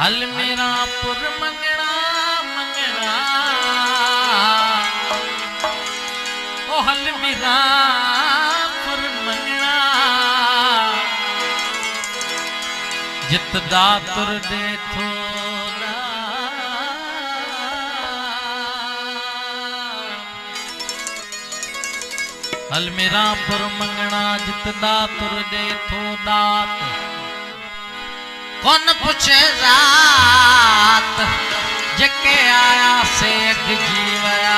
अलमीरापुर मंगना मंगना ओ अलमीरापुर मंगना जित दातुर दे थोड़ा अलमीरापुर मंगना जित दातुर दे थो दात कौन पूछे रात जके आया से अग जीवया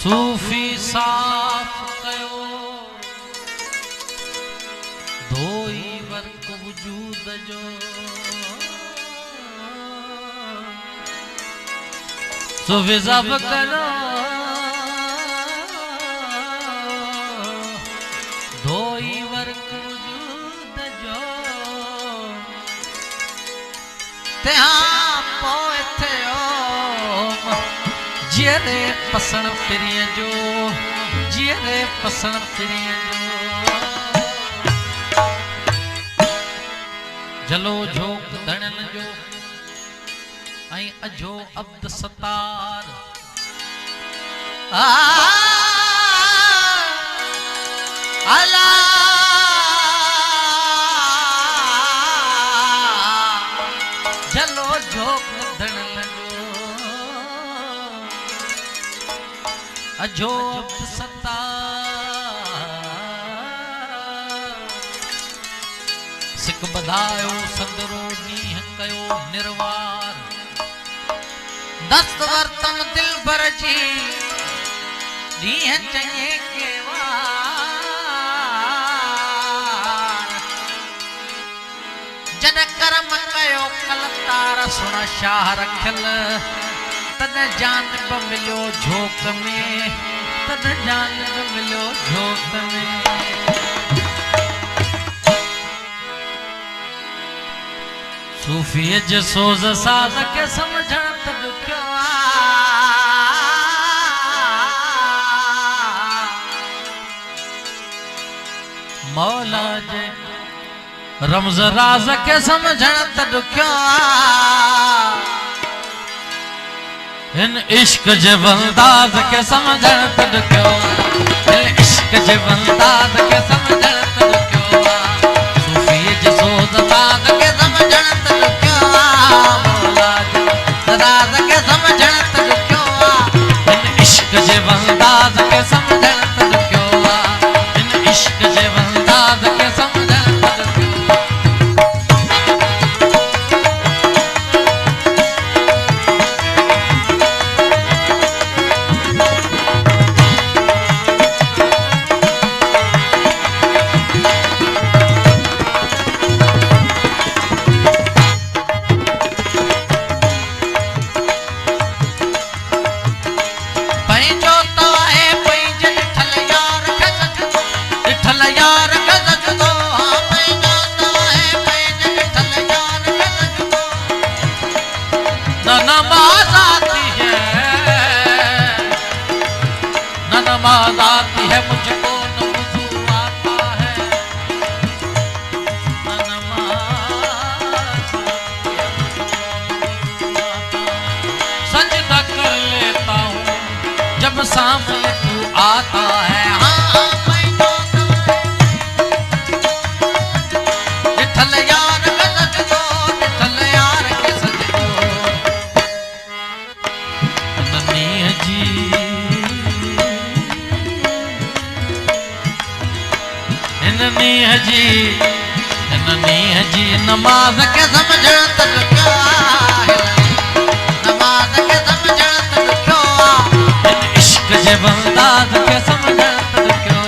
सूफी साफ कयो धोई वर्क वजूद जो सूफी साफ करो धोई वर्क वजूद जो त्यां पोइ थियो जियरे पसण फिरिय जो जियरे पसण फिरिय जो जलो झोक धणन जो ऐं अजो अब्द सतार अला जलो झोक धणन अजो सता सिक बधायो संदरो नीह कयो निर्वार दस्त वर्तन दिल भर जी नीह चए के वार जन कर्म कयो कलतार सुन शाह रखल तद जानब मिलो झोक में तद जानब मिलो झोक में सूफी जे सोज साज के समझण तब क्यों मौला जे रमज राज के समझण तब क्यों इन इश्क जे बंदाज के समझण तद क्यों इन इश्क जे बंदाज के समझण तद क्यों सूफी जे सोज साज के समझण तद क्यों मौला जे राज के समझण तद क्यों इन इश्क जे बंदाज के समझण तद क्यों इन इश्क जे बंदाज के समझण तद क्यों नमाज आती है मुझको न वुज़ू आता है न नमाज सजदा कर लेता हूँ जब सामने तू आता है विठल यार के सजदो विठल यार के सजदो नन्ही जी इननी जी नमाज के समझण तक क्या नमाज के समझण तक क्यों इन इश्क जे बंदाज के समझण तक क्यों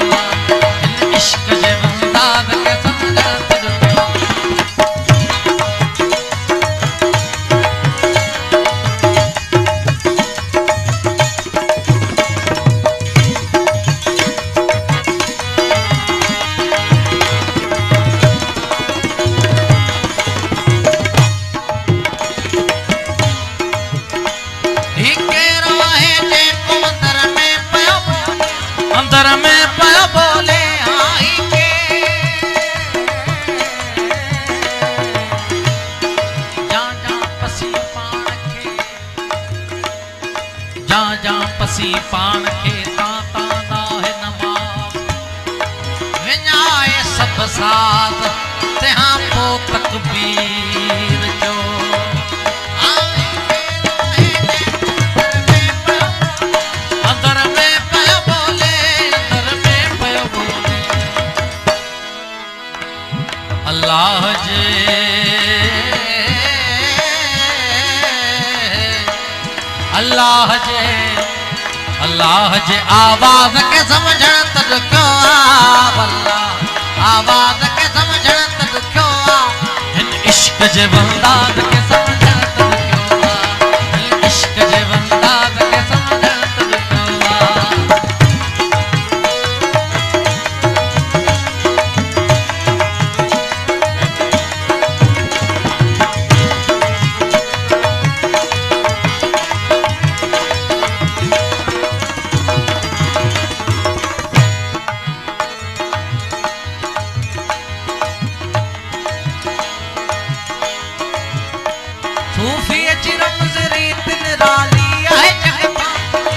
इन इश्क जे बंदाज के समझण तक क्यों अंदर में पियो बोले आई के जा जा पसी पान खे जा जा पसी पान खे ता ता दा है नमाज विञाए सब साथ तेहा पो तकबीर जो अंदर में पियो बोले अल्लाह जे अल्लाह जे आवाज के समझण तक क्यों आवाज के समझण तक क्यों इन इश्क जे बंदाद के समझण तक क्यों इन इश्क जे बंदाद के समझण तक क्यों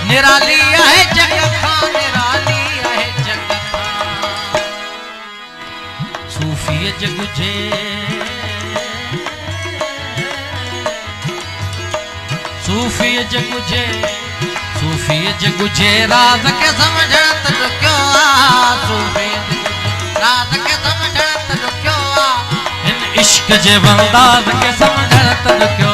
निराली है जग खां निराली है जग खां सूफी जग जे सूफी जग जे राज के समझण तक क्यों सूफी राज के समझण तक क्यों इन इश्क जे बंदाद के समझण तक क्यों